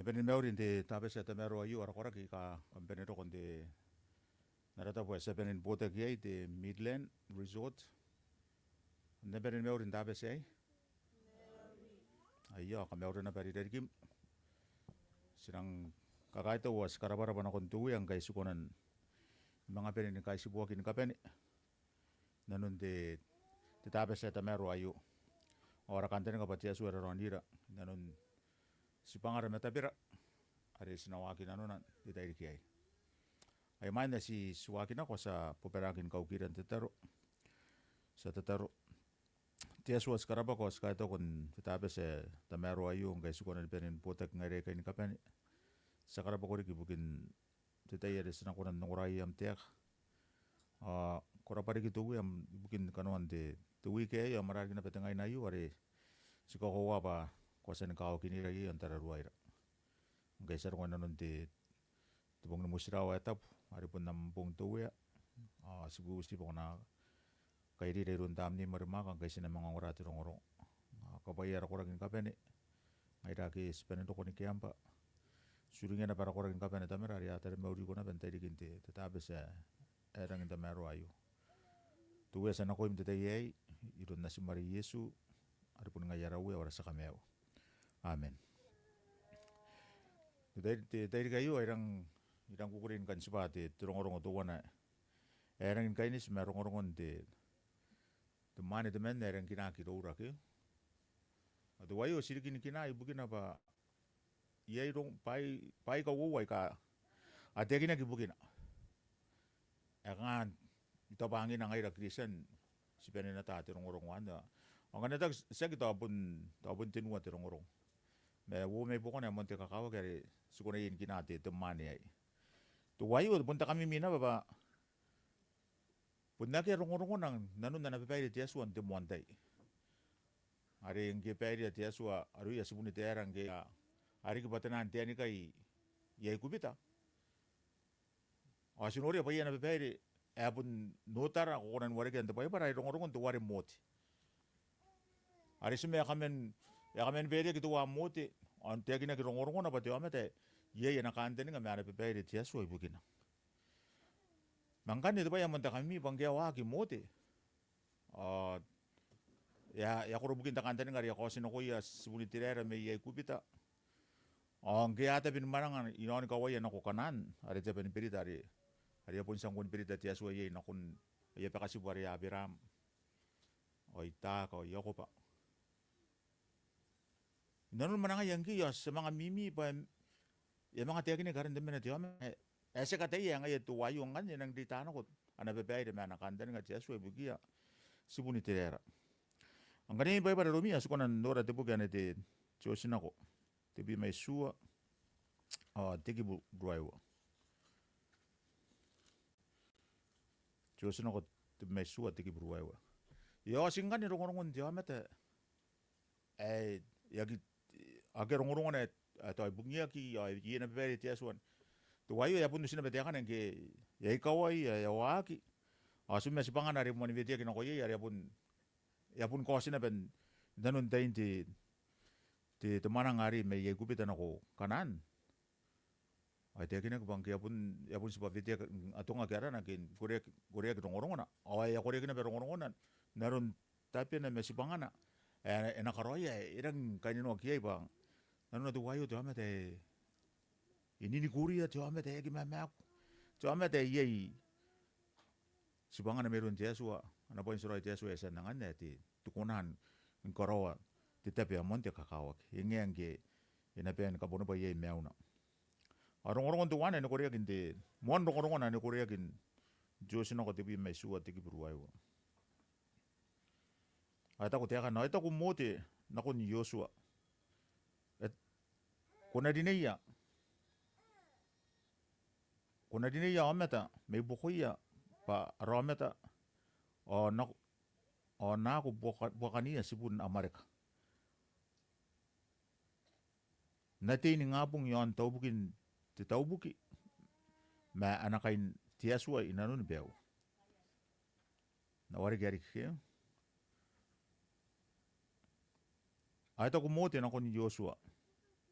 Nepenin meurin te tapesa te mero ayu ara koraki ka kampenero kon te narata pues sepenin bote kiai te Midland Resort. Nepenin meurin tapesa ai. Ayo ka meurin na pari derkim. Sinang kakaito was karabara bana kon tuwi ang kai sukonan mga penin kai sibuakin kapeni. Nanun te tapesa te mero ayu. Ora kantene ka patia suara rondira. Nanun si pangara metapira. Are sinawaki nanunan di tairi kiai. Ay mana si suwaki na ko sa poperakin kaukiran tetaro. Sa tetaro. Tia suas karaba ko sa ito kung tetape sa tamero ayu ang kay sukonan penin putak ngare kay ni kapani. Sa karaba ko rikibukin tetay ares na kunan nunguray am tiyak. Kora pari gitu am bukin kanuan de tuwi kaya am maragi na petengay na ayu are si kokowa pa ko sa nakaw kinira yi antara ruwaira. Ang kay sa kunan nun de tubong na musiraw etap ari pun nampung tuwi sibu sibu na kairi de run tamni marma kan kaisi na mga ngorati rongorong kabayar ko ragin kapene ngai raki spenen to koni kiampa suringa na para ko ragin kapene tamera ari atar meuri ko na bentai diginte tetabe sa erang inta mero ayu tuwe sa na ko imte tayai irun na si Mari Yesu ari pun ngayara uwe ora sa kameo amen dai kayu irang kukurin kan sipate turongorong tuwana erang in kainis merongorong de mane de men erang kina ki roura ke adu wayo sirkin kina ibukin apa yai rong pai ka wo wai ka ate kina ki bukin ekan ito bangin ang ira krisen si penen na ta turongorong wanda ang kanata sa kita tabun tinwa turongorong me wo me bukon na monte kakawa kare sukuna yin kina te mane ai tu wayo punta kami mina baba punna ke rongo-rongo nang nanun na napipay di Yesu ang timuantay. Ari ang kipay di Yesu aru ya subuni terang ke ari ke batanan tiani kai yai kubita. Asinori apa ya napipay di apun notar ako konan wari kan tapay para rongo-rongo tu wari moti. Ari sume ya kamen bede gitu wa moti ang tiagi na rongo-rongo na pati amete yai na kante ni kami napipay di Yesu ibukina. Mangkan itu pa yang kami bangkaya waki mote. Ya kuro bukin takantan ngari ya kosin ko ya subuni tirera me ya kupita. Ang kaya ata bin marangan inon kawaya na ko kanan. Ari te ben pirita ari pun sangkun pirita tiya suwa ya nakun ya pakasi buari ya Abiram. O ita ko yoko pa. Nanun mananga yang ki ya semanga mimi pa ya mga tiya kini karin demen tiya me. Ese katay yang ay tuwayo nga nang ditano ko ana bebay de mana kandan nga Yesu bugia subuni tirera. Ang ganin ba para rumia su konan nora te bugia ne te Josina ko. Te bi mai sua tiki bu ruaiwa. Josina ko te mai sua tiki bu ruaiwa. Yo singan ni rongorongon dia mete ya ki age rongorongon to bugia ki ya yena bebay te Yesu tu wayo ya pun sina betekan yang ke ya ikawai ya waki asumnya si pangan ari mo ni betia kina koye ya pun ko sina ben danun tain ti temanang ari me ye kupita na ko kanan ay te kina bang ya pun si betia atunga kara na kin korea kitongorong na awai ya korea kina berongorong na narun tapi na me si pangan na ena karoya irang kanino kiai bang nanun tu wayo tu amate ini ni kuria tu amate egi mamak tu amate yei subangan meron Yesu ana poin sura Yesu esa nangan ti tukunan ngorowa ti tapi amonte kakawak ingenge ina pen kabono pa yei meuna arong tu wana ni korea kinte mon rong na ni korea kin Josino ko tibi mai suwa tiki buruayo ata ko tiaka na ita ko mote na ko ni Joshua kuna dineya kuna dineya ameta me bukoya pa rometa o na ko bukania sibun Amerika nati ni ngapong yon taubukin ti taubuki ma anakain tiasua inanun beo na wari gari ke ay to kumote na ko ni Joshua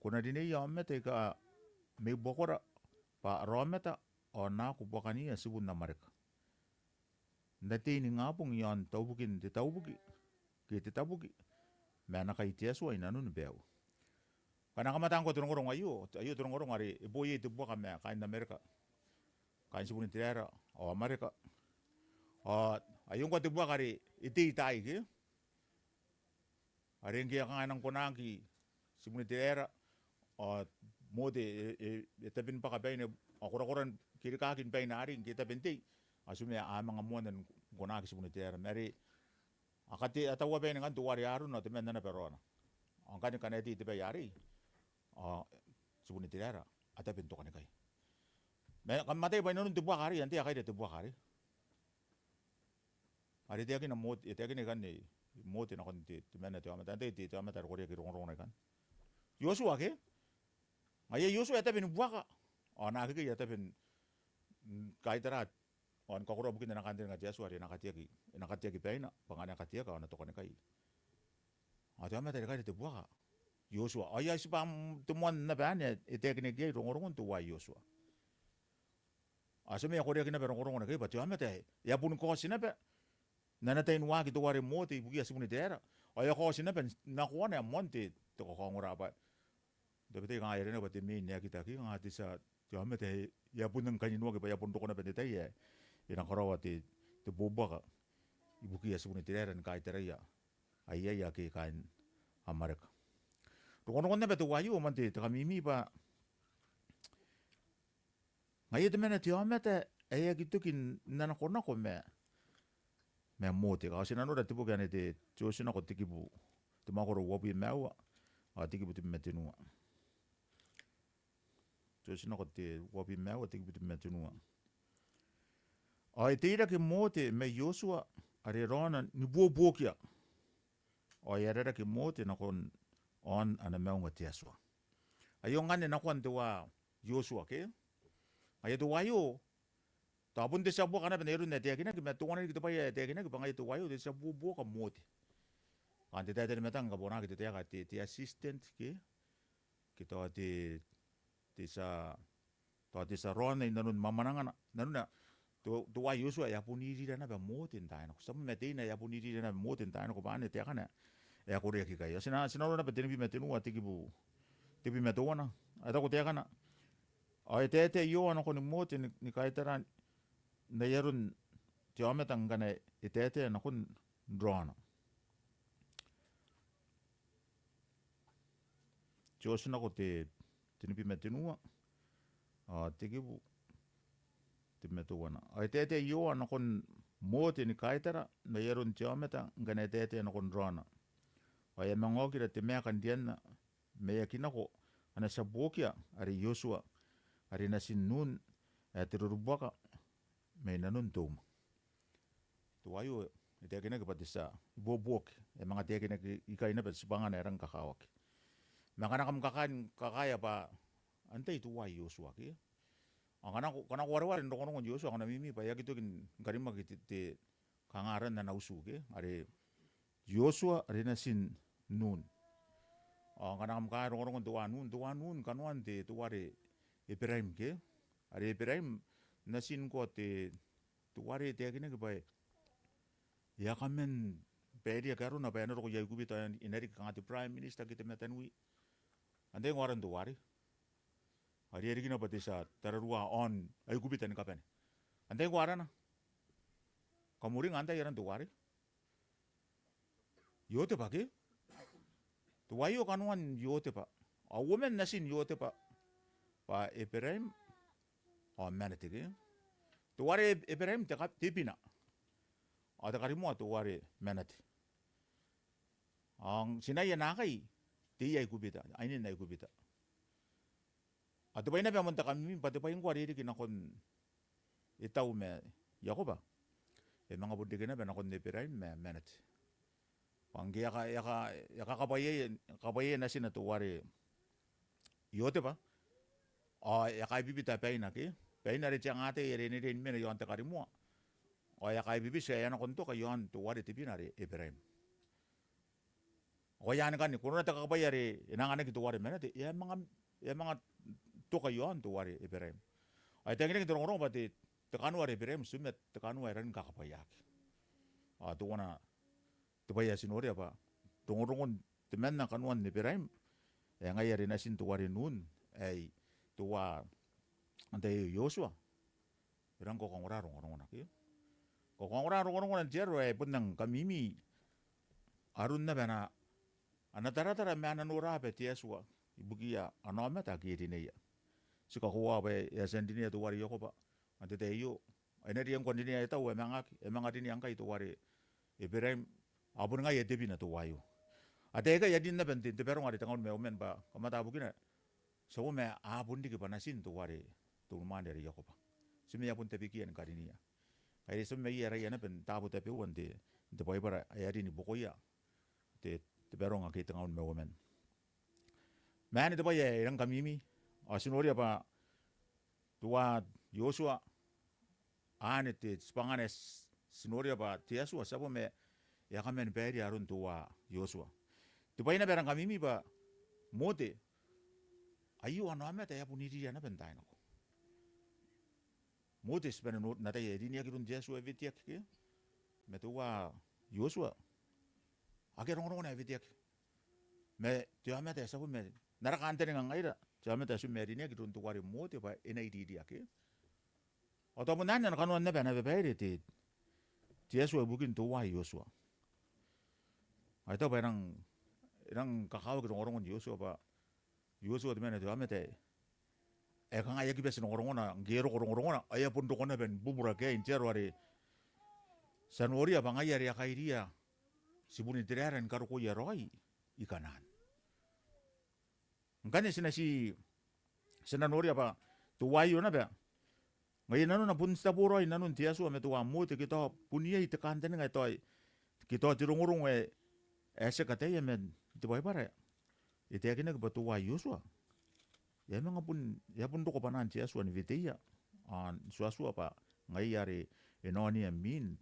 kuna dine ya mete ka me bokora pa rometa ona ku bokani ya sibun na mareka ndate ni ngapung yon taubukin te taubuki ke te tabuki mana kai tia so ina nun beu kana kamatang ko turong ayo turong ari boye te boka me ka in Amerika ka sibun tera o Amerika o ayong ko te boka ari iti tai ke ari ngi ka nang konangi sibun tera o mode tabin pa ka baina akura-kuran kiri kakin baina ari kita benti asume a mga muan konangi sibun tera meri akati atawa baina kan tuwari aru no temen na perona angkani kaneti te bayari sibun tera ata bento kan kai me kan mate baina nun tuwa hari anti akai te tuwa hari ari te akin mot te akin kan ni mot na kan te mena te amata te amata ko ki rong kan Yosua ke ay Yosua ata bin buaka ona ke ata bin kai tara on ko ro bukin na kan nga Yosua ri na katia ki baina pangana katia ka ona to kan kai ata amata kai te buaka Yosua ay sipam tumuan na ba ne te akin ke rong tu wa Yosua asome ko ri akin na rong na kai pa tu amata ya pun ko sinape nana tain wa ki to wari moti buki asibuni tera o ya ko sina ben na ko na monte to ko ngora ba de bete ga ere ne bate mi ne kita ki ga tisa to amete ya pun kan no ke ya pun to ko na bete tai ya ina ko rawati to boba ibuki asibuni tera kan kai tera ya ai ya ke kan Amerika to ko no ne bete wa yu monte to mimi ba ngai de mena ti amete ai ki tukin nana ko na ko me mote ka sina no tipu kane te josina ko tikibu te makoro wobi mewa a tikibu te metenua josina ko te wobi mewa tikibu te metenua ai te ira ke mote me Yosua are rona ni bokia ai era ke mote na kon on ana meunga te aswa ai ngane na kon te wa Yosua ke ai to wayo tapun te sabu kana beneru ne te kina ki metuana ki to pa te kina ki pangai to wayo te sabu bo ka moti kan te te metang ka bona ki te ka te assistant ki to te sa rona inanun mamananga nanuna to wayo so ya puni ri na ba moti nda no sabu metina ya puni ri na moti nda no ko bane te kana ya ko re ki ka ya sina no ba te bi metenu ati ki bu te bi metuana ata ko te kana ai te yo no ko ni moti ni kai tara na yerun te ametang kana itete na kun drona josina ko te tinipi metenua te kibu te metuana ai tete yo na kun mote ni kaitara na yerun te ametang kana itete na kun drona ai mangoki te mea kan diana mea kinako ana sabokia ari Yosua ari na sinun te rubaka me nanun tom to ayo te kena ke patisa bobok e mga te kena ikai na pasibangan erang kakawak makana kam kakaya pa ante itu wa Yosua ke kana warwar ndo kono Yosua kana mimi pa yakito kin karima te kangaran na nausu ke are Yosua are na sin nun kana kam ka ro to anun kanuan te to ware Ibrahim ke are Ibrahim nasin ko te tuwari te kine ke bai ya kamen pedi karu na bai no ko ya gubi ta inari ka te prime minister ke te metanui ande ngoran tuwari ari eri kina patisa tararua on ai gubi tan kapen ande ngwarana kamuring anda yaran tuwari yote pa ke tuwayo kanuan yote pa a woman nasin yote pa Ibrahim manate ke tuwari Ibrahim te kap tipina ada karimu tuwari manate ang sinaya nakai ti ay kubita ainin na kubita ato bay na pamunta kami pati pa yung kwari kina kon itaw me Yakoba e mga buti kina na kon Ibrahim manate ang yaka kabaye na sina tuwari yote pa yaka bibita pa inaki Pay na rin siyang ate, rin mo na yung antakari mo. O ya kay bibis, kaya na kunto, kayo ang tuwari tipi na rin, Ibrahim. O yan kan kuruna ta kabayari inangane ki tuwari menati ya mga to kayon tuwari Ibrahim. Ay tengene ki dorong pati tekanu ari Ibrahim sumet tekanu ran kakapayaki. Tuwana tebaya sinori apa dorong temen na kanuan Ibrahim ya ngayari nasin tuwari nun ay tuwa ante Yosua irang ko kangura rong ki. Ko kangura rong jero ay punang kamimi arun na bana anatara me ananura pe Yosua ibugia anome ta ki dineya. Sika kuwa be ya sendini tu wari yokoba ante te yo ene riang kon dini eta we emang dini angka itu wari Ibrahim abun nga yedebi na tu wayo ate ga yadin na benti te perong ari tangon me omen ba kamata bugina so me abun di ke panasin tu wari tu man dari yokoba simi ya pun te bikian kadinia ai so me yera yana ben tabu te pe wonde te boy bara ayadi ni bokoya te perong aki tangon me omen man te boy irang kamimi asinori apa tua Yosua ane te spangane sinori apa Yosua sabo me ya kamen beri arun tua Yosua tu pai na berang kamimi ba mote ayu ano ame ta ya puniri ya na bentai no mote spene no na ta ya dini ya kirun Yosua vitiak ke me tua Yosua ake rong na vitiak me tu ame ta sabo me nara kante ngangaira jame ta sume dini ya kirun tuwari mote ba ena idi ake atau menanya kan wan nebe nebe beri ti Yosua bukin tuwa Yosua itu barang kakao kita orang Yosua ba Yosua di mana tu amete kan ayah kita sini orang gero orang ayah pun dokona ben bubura ke incer wari sanori apa ngaya ria kairia sibuni tiraren karo ko ya roi ikanan ngane si senanori apa tuwayo na ba ngayon nanu na pun sa puro nanun Yosua me tuwa mo te kita punia ite kanten ngai toy kita tirungurung ese kataya men te boy bare ite akina ke tuwa Yosua ya memang pun to ko panan Yosua ni viteya an suasua pa ngai yare enoni min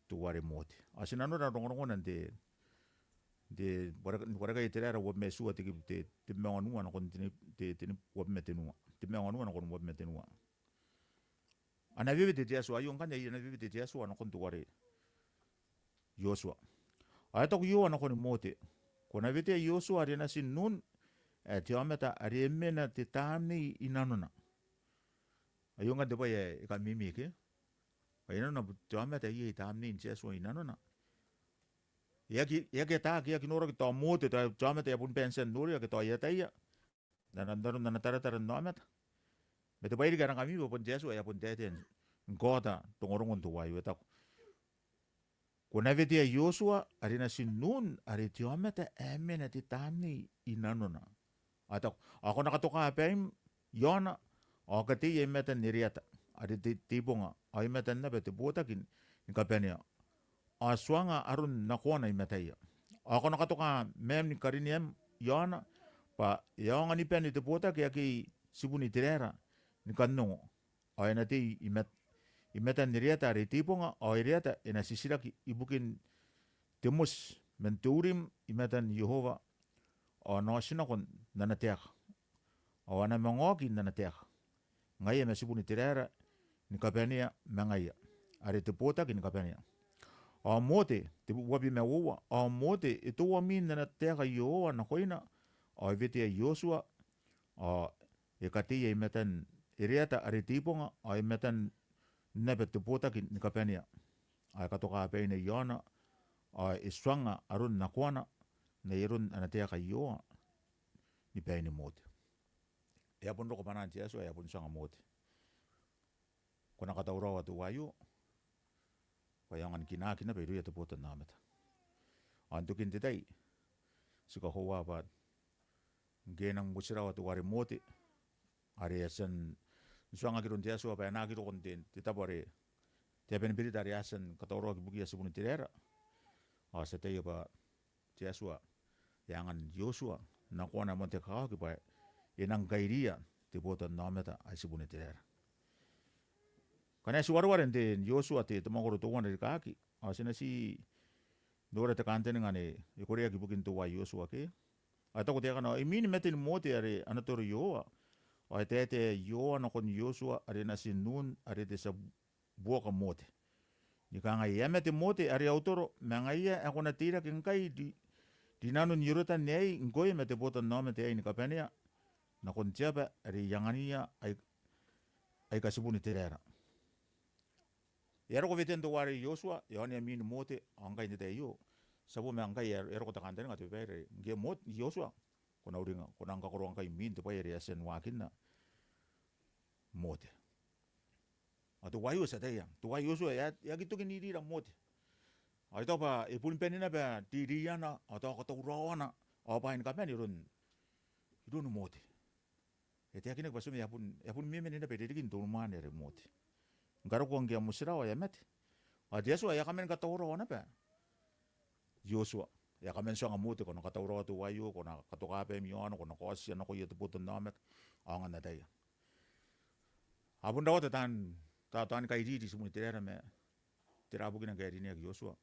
tuware mote asinano na rongorong nante de bora ite era wo me suwa te mengonua na kon te wo me tenua te mengonua na kon wo me tenua ana vive te Yosua yung kanya ina vive te Yosua na kon tuware Yosua ay to yo na kon mote kona vite Yosua ari na sin nun te ameta ari mena te tani inanona ayong nga ba ye ka mimi ke ayun na te ameta ye tani Yosua inanona ya ke ta ke kinoro ke to mote te ameta ya pun pensen nuri ke to ya taya dan na tara no ameta Beto bayi garang kami pun Yosua ya pun teten ngota tongorong untuk wayu tak. Kuna vetia Yosua ari na sinun ari tiometa emena titani inanona. Atak ako nakatoka apem Yona o kati yemeta niriata ari tibonga ay meta na bete botakin kapenia. Aswanga arun nakona imetaya. Ako nakatoka mem ni kariniem Yona pa yonga ni pen ite botak ya ki sibuni tirera ni kanno ay nati imetan niriata ari tiponga ay riata ina sisiraki ibukin temus menturim imetan Yehova o no sinakon nanatek o ana mengoki nanatek ngaya mesibuni tirera ni kapenia mengaya ari te botak ni kapenia o mote te wabi mewa o mote itu wamin nanatek Yehova na koina o vetia Yosua o ekati imetan iriata ari tiponga ay metan nebet te botak ni kapenia ay katoka pe ni Yona ay iswanga arun nakwana na irun anatea kayo ni pe ni mote ya pun roko panan Yesu ya pun sanga mote kona kata urawa tu wayu payangan kina pe ya te botan nameta antukin titai suka hoa ba genang busirawa tu wari mote ari asan suanga kirun Yesu apa na kiro konten titabare tiapen biri dari asan kata urawa bugia sebunu tirera setaya ba Yesu yangan Yosua na kuana monte kau ki pa inang kairia te botan nameta ai sebunu tirera kana suar-waren te Yosua te tomagoro to wan kaki asena si Dora te kante ngane e korea ki bukin tu wa Yosua ke. Ata ko te kana e mini metil mote are anatoro yoa. O te yoa no kon Yosua are na sinun are te sa buoka mote. Ni kanga ia me te mote are autoro manga ia e kona tira ke ngai di nanu ni rota nei ngoi me te bota no me te ai ni kapenia na kon tiaba are yangania ai kasibuni te rera. Ero ko vetendo ware Yosua e oni mini mote angai ni te yo. Sabu me angai ero ko ta kante ngate vere nge mot Yosua kona uringa kona anga koro angai min te pai ere asen wakina mote. Atu wayu sa te ya. Tu wayu Yosua ya gitu ke niri ra mote. Ai to pa e pulin penina ba diriana atau ko to roana o pa in kapen irun mote. E te akina pasumi ya pun meme ni na pe dirikin tu mane re mote. Ngaro ko ngia musira o ya mete. A Yosua ya kamen ka to roana pa. Yosua ya kamen so ngamote kono ka to ro tu wayu kono ka to ka pe mi ono kono ko sia no ko yetu putu namet anga na dai. Abun dawa tan kai di sumu tera me tera bugina ga dini Yosua.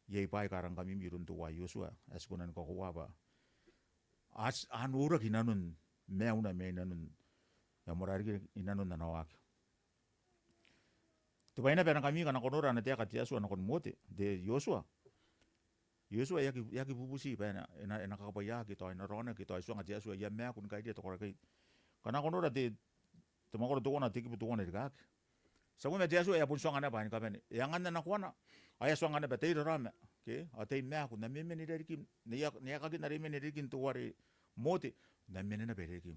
Yei pai karang kami mirun tu wa Yosua askunan ko ba as anura kinanun meuna menanun ya morari inanun na nawak tu baina pena kami kana konora na tia Yosua na kon mote de Yosua yaki bubusi pena ena kakapaya kita ena rona kita suanga Yosua ya me kun kai dia to kai kana konora de temako to kona tiki butu kona digak sabu me Yosua ya pun suanga na bain kapen yang anda na kona aya suanga na betei rame ke atei me aku na meme ni derikim ne ya kaki na meme ni derikim tu wari mote na meme na berikim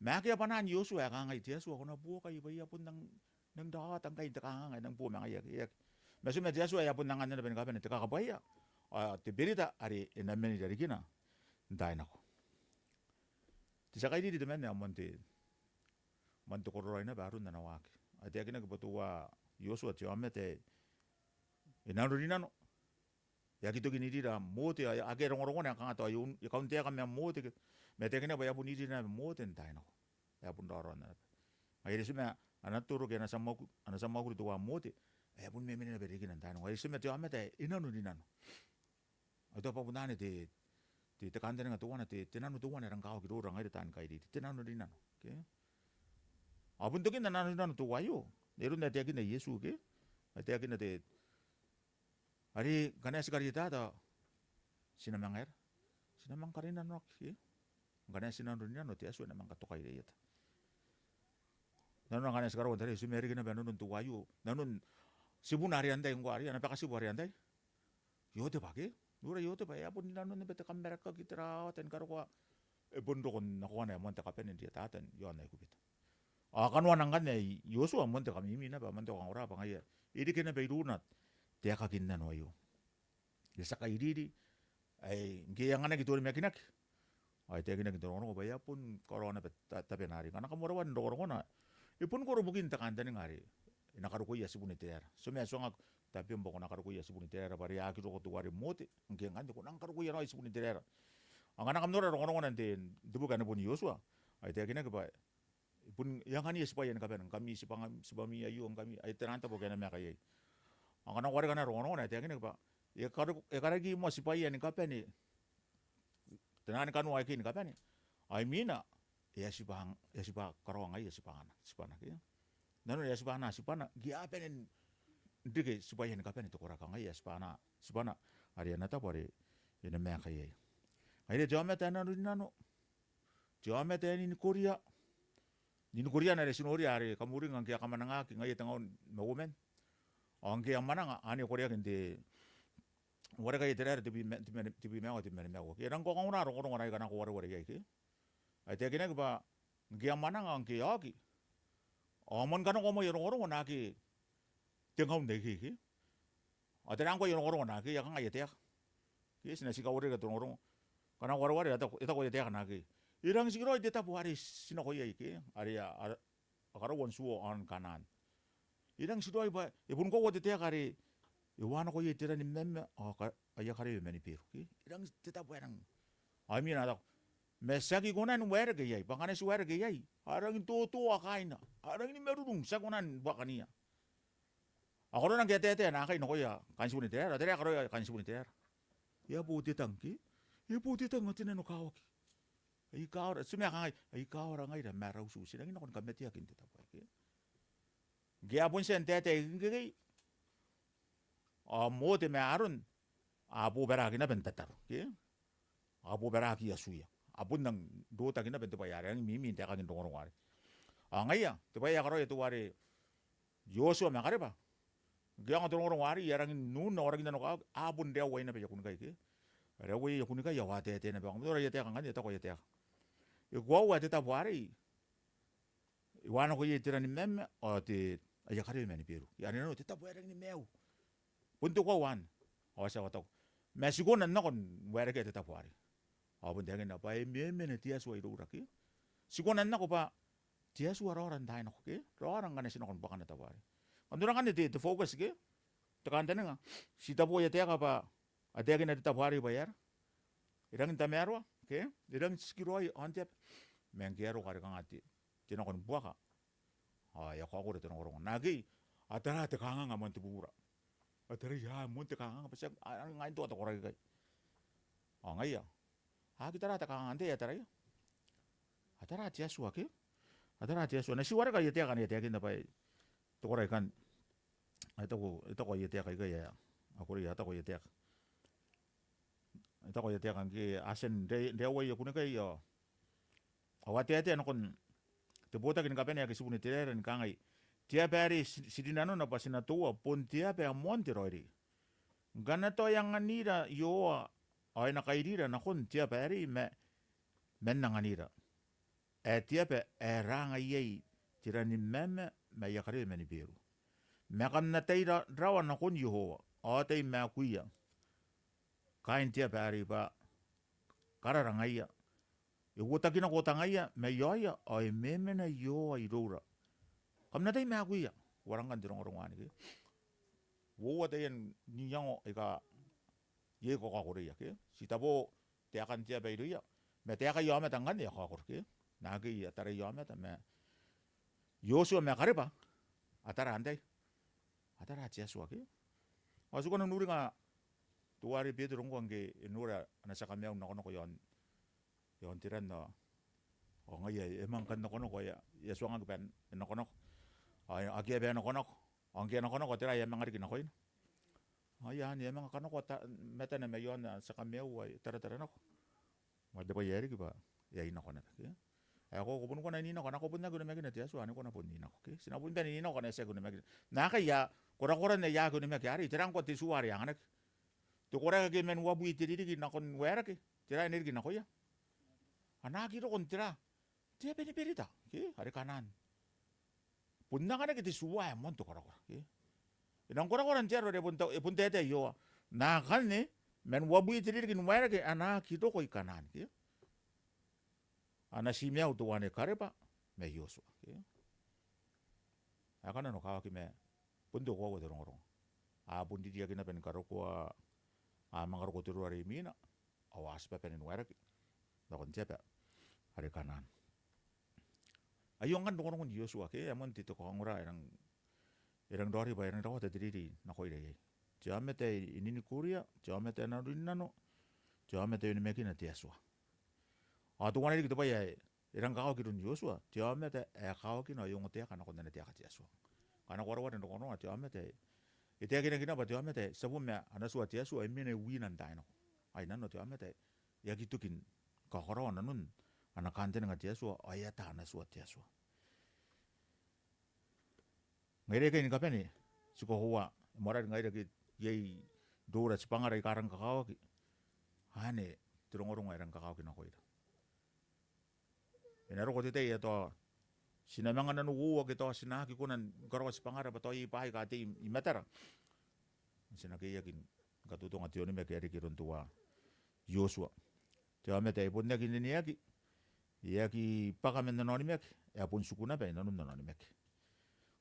me aki apa nan Yosua ka ngai Yosua kona buo kai bai ya pun nang da tang kai ta ngai nang buo me ngai ya mesu me Yosua ya pun nang anda ben kapen te ka bai ya te berita ari na meme ni derikina dai nako ti sakai di temen ya monte korona baru na nawak ate akina ke botua Yosua ti amete inano rinano ya gitu gini dira mote ya age rongo na kanga to yun ya kaunte ka me mote me te kena ba pun dira mote ntai no ya pun doro na ai resu me anaturo ke na samaku to mote ya pun me na beri kina ntai no ai resu me te amete inano rinano ato pa punane te kante nga to wana te nanu to wana rangkau ki ro rangai tan kai di te nanu rinano ke abun to kina nanu rinano to wayo neru na te kina Yesu ke te kina te ari kana sekali ta sinamang karina no ki kana sinandu ni no tiasu na mangka tokai re yata nanu kana sekaro tare sumeri kina banun tu wayu nanun sibun ari andai ngo ari na pakasi bu ari andai yote pake dura yote pa ya pun nanu ne bete kamera ka kitra ten karo kwa e bondo kon na kwa na monte kapen dia taten yo na ikubita akan wanang kan Yosua monte kami mina ba monte orang ora pa ngaya idi kena beirunat te ka kinna no yo ya saka idi ai nge yang ana gitu me kinak ai te kinak to ono ba ya pun corona tapi nari kana kamora wan do corona ipun ko bukin takan tan ngari ina karu ko ya sibuni ter so me songa tapi mboko na karu ko ya sibuni ter bari ya kiro ko tuari mote nge ngande ko nang karu ko ya no sibuni ter angana kamnora ro ono nante dubukan pun Yosua ai te kinak ba pun yang kan ya supaya kapan kami sibami ayu kami ai teranta bo kana me kai angana wari kana ro ono na te kinak ba ya karagi mo supaya ni kapan ni tenan kan wa kin kapan ni ai mina ya sibang karonga ya sibana ke nanu ya sibana gi apen dige supaya ni kapan to koraka ya sibana ari na ta pare ina me kai ai de jame ta nanu jame ta ni Korea na re sinori ari kamuri ngang kia kamananga ki ngai tangon momen angke amana ani Korea kende wara kai terar tibi me ke rang ko ngona ro ngona kana ko wara ya ke ai te kena ba ngi amana ngang ke aki amon kana ko mo yoro ngona ki tengau de ke ate rang ko yoro ngona ke ya kanga ya te ke sina sika wara ka to ngoro kana wara eta ko te kana ke irang sigro de ta buari sino ko ye ke ari akaro won suo an kanan irang sidoi ba ibun ko wote te kare iwana ko ye tira ni memme aya kare meni piru ki irang te ta buarang ami na mesaki konan wera ke ye bangane suara ke ye arang to akaina arang ni merudung sakonan bakania Ako nang kete na kay no ya kansi buni ter, tere akaro ya kansi buni ter. Ya buti tangki. Ya buti tang ngatin no kawaki. Ai kawra sumya kai, ai kawra ngai da marau su sinang no kon kameti akin te tapai ke. Ge apun sen tete ngai. Mo te me arun abu beraki na bentatar ke. Abu beraki ya suya. Apun nang do ta kina bentapai ya mimi te kakin dongorong wari. Ngai ya, te pai akaro ya tu wari Yosua me kare ba. Giang dongorong wari ya rangin nun orang kita no abun dia wai na be yakun kai ke. Ada wai yakun kai ya wa te na be ngam ya te kan ya ta ko ya te. Gua wa te ta wari. Wana ko ye tira ni meme o te ya kare me ni peru. Ya no te ta wari ni meu. Punto ko wan. O sa wato. Mexico na no kon wari ke te ta wari. Abun dia na pa meme ne tia suai do raki. Sikona na ko pa tia suara orang dai no ke. Orang kan sino kon bakan ta wari. Andura kan te fokus ke. Tekan tenenga. Si ta ya te ka pa ate ke na te ta wari bayar. Irang ta merwa ke. Irang skiroi antep. Mengkero kare kan ati. Tino kon buaka. Ya ko ko te no ngorong. Nagi atara te kanga ngamon te bura. Atara ya mon te kanga pa ngai to ta korai kai. Ngai ya. Kita rata kanga ante ya tara ya. Atara tia suwa ke. Atara tia suwa. Na si wara ka yetea kan yetea kinda pai. To korai kan. Ito ko yetea kai ya. Ako ri ata ko yetea. Ito ko yetea kan ki asen de wai ya kunika ya. Awate ate no kon te bota kin kapene ya ki subuni tere ni kangai. Tia peri sidinano na pasina tua pon tia pe monte roiri. Gana to yang anira yo ai na kairira na kon tia peri me menna nganira. Tia pe ranga yei tirani meme me yakare me ni beru. Me kan na teira rawa na kon Yehova. O te me kuia. Kain tia peri ba kararanga ia. E wota kina ko tangaya me yoya ai meme na yo ai rora. Kam na tei me kuia. Warangan dirong rongani ke. Wo te en ni yango eka ye ko ka korea ke. Si tabo te akan tia peri ya. Me te aka yome tangan ya ka ke. Nagi ya tare yome ta me. Yosua me kareba. Atara andai. Atara tia sua ke. Asuko na nuri nga tuari Pedro ngwange nura na saka me na kono ko yon. Yon tiran na. O ngai emang kan na kono ko ya. Ya suanga ben na kono. Ai agi be na kono. Angke na kono ko tira ya mangari na koin. Ai ani emang kono ko meta na me yon saka me wa tara na ko. Ma de ko yeri ki ba. Ya ina kono ke. Ako pun ko na ni na ko pun na guna me tia suani ko na pun ni na ko ke. Sina pun ben ni na ko na se guna me. Na ka ya kora na ya guna me ke ari tirang ko ti suari yang anak. Tu kora ke men wabu itiri ki na kon wera ke. Tira energi na ko ya. Anak iro kon tira. Tia beni perita ke hari kanan. Pun na kana ke ti suwa mon tu kora ke. Inang kora tira re pun tete yo. Na kan ne men wabu itiri ki wera ke anak iro ko kanan ke. Ana si mea utu wane kareba me Yosua ke. Akana no kawa ki me punto ko te rongorong. Pundi dia kina pen karoko mangaroko tiru ari mina. Awas pe pen wera ki. Dokon jepe hari kanan. Ayong kan rongorong di Yosua ke amon tito ko ngora erang dori ba erang dawa te diri na ko ire. Jamete ini ni kuria, jamete na rinano. Jamete ini mekina tiasua. Tu wana gitu pa ya irang kau kirun Yosua tiame te kau kina yung te kana kon te ka Yosua kana ko rawar ndo kono tiame te ite kina ba tiame te sabu me ana suat Yosua emine winan daino ai nano tiame te ya gitu kin ka korona nun ana kante nga Yosua aya ta ana suat Yosua ngere ke ni kapeni suko huwa mora ngai ki yei dora spangara ikarang kakao ki ane turongorong irang kakao kina ko ida enaro ko tete ya to sinamanga na nuwa kito sinaki kunan garo spangara ba to ipai ka ti imetara sinaki yakin katuto nga tioni me keri kirun tua Yosua te amete punne kinini yaki pakamen na noni mek ya pun sukuna be nanun na noni mek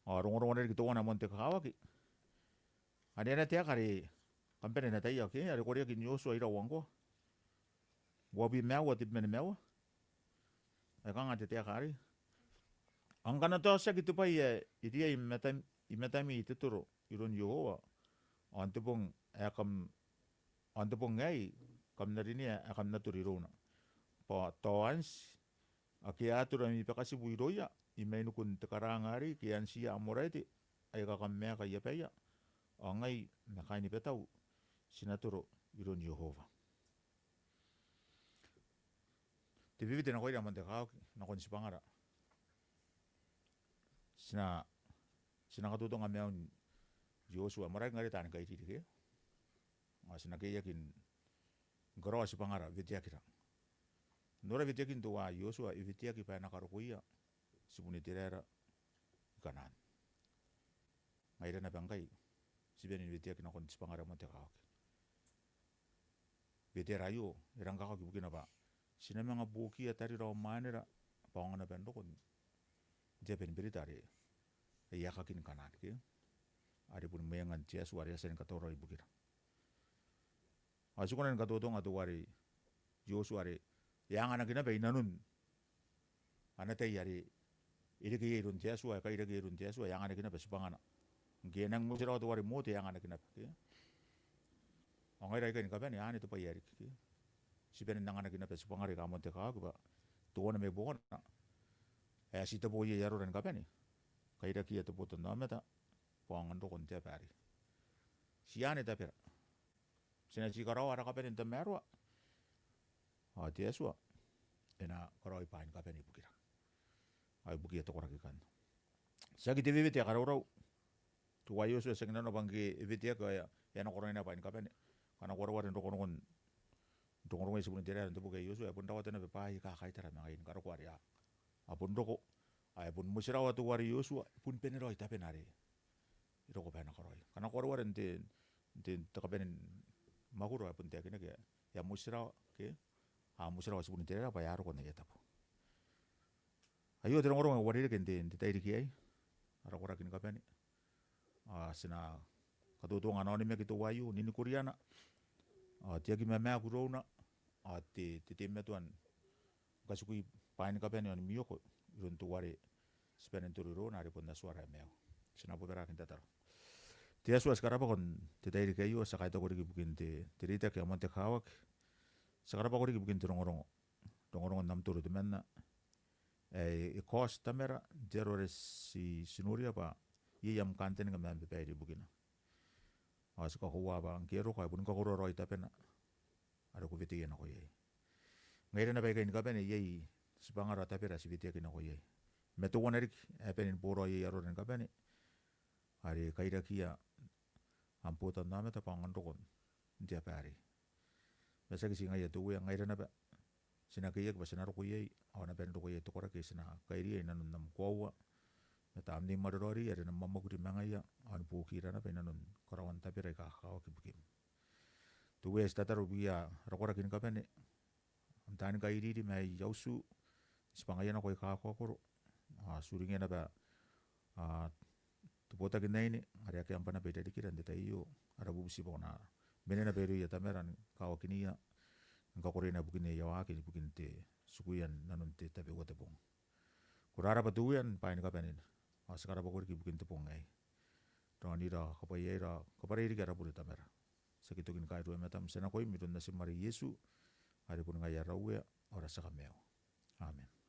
rongo ne kito wana monte kawaki ade na te kari kampene na tai yaki ari ko yakin Yosua ira wango wabi mewa tip men mewa kanga te kari angkana to sa gitu pa idia imetami ituturo iron Yehova antepong akam antepong ngai kam narini akam naturirona pa toans akiatura mi pakasi buiroya imainu kun tekarangari kian sia amorete ay kakamea kaya peya angai nakaini petau sinaturo iron Yehova tibibite na koy naman tekao na konsipangara sina katutong ameon Joshua maray ngari tan kay titike sina kayakin garo sipangara vityakira nora vityakin tuwa Joshua ivityaki pa nakarukuya sibunitirera kanan ngaira na bangkai sibenin vityakin na konsipangara mo tekao viterayo irang kakao kibukin apa sina mga buki atari raw manera pangana pendokon japen beritare yakakin kanan ke ari pun mayangan cia suara sen katoro ibukira asukonan katotong atuwari Joshua re yang anak kina pe inanun anate yari irike irun cia suara ka irike irun cia suara yang anak kina pe supangana genang mo sira atuwari mote yang anak kina pe angai rai kan kapan ya ani to payari ke siben nang anak kina pe supangari ka monte ka ba tuona me bona sita boye yaro ran kapan kaira kia to poto nameta pangan do kon pari siane ta pera sina cikaro ara kapan ta merwa tiesua ena koroi pain kapan ibukira ai bukia to koraki kan sagi tv te karoro tu wayo so segna no bangi vitia ka ya no korona pain kapan kana korwa ndo konon dongorong ay sebelum tiada untuk bukai Yosu apun tawat na bepai kakai tera mangain karo kwaria apun doko ay pun musirawa tu wari Yosu pun penero ita penari ito ko pena koroi kana korwa ente takapen maguro apun te kene ke ya musirawa ke musirawa sebelum tiada apa ya ro ko ne tapo ayo dongorong wari ke ente tai dikiai ara kora kini kapeni sina katutu nganoni me kitu wayu nini kuriana tiagi meme kurona te metuan kasukui pain kapen yon miyoko iron tuware spenen turiro na ripon na suara meo sina putera kinta tar tia suas karapa kon te tairi kayo sa kaito kori kibukin te tirita ke amonte kawak sa karapa kori kibukin te rongorongo nam turu te menna kos tamera jerores si sinuria pa yam kanten ngam be pairi bukina suka huwa ba ngero ka pun ka koro roi tapena ada ku viti na ko ye ngaira na ba kain ka bene ye sibangara tapera si viti na ko ye meto wonerik epenin poro ye yaro ren ka bene ari kaira kia amputa na meta pangan rokon dia pari basa ki singa ye tu ya ngaira na ba sina kiye ba sina ko ye ona ben ko ye to kora ke sina kairi na nam ko meta amni marori ya na mamma kuri mangaya an pukira na penanon korawan tapera ka ka kibukim tu wes tataru bia rakora kin kapene amtan ka iri di mai yausu spangaya na ko ka koro suringe na ba tu bota kin naini ari ake ampana beda dikiran de tayo ara busi bona menena beru ya tameran ka wakinia ka korena bukine yawa ke bukin te sukuyan nanon te tabe wote bong kurara batuyan pain kapene sekarang pokoknya kibukin tepung ay dengan ira kapaya iri kara puri tamera segitu kin kai dua metam sena koi midun nasi mari Yesu hari pun ngaya rawe ora sakameo amen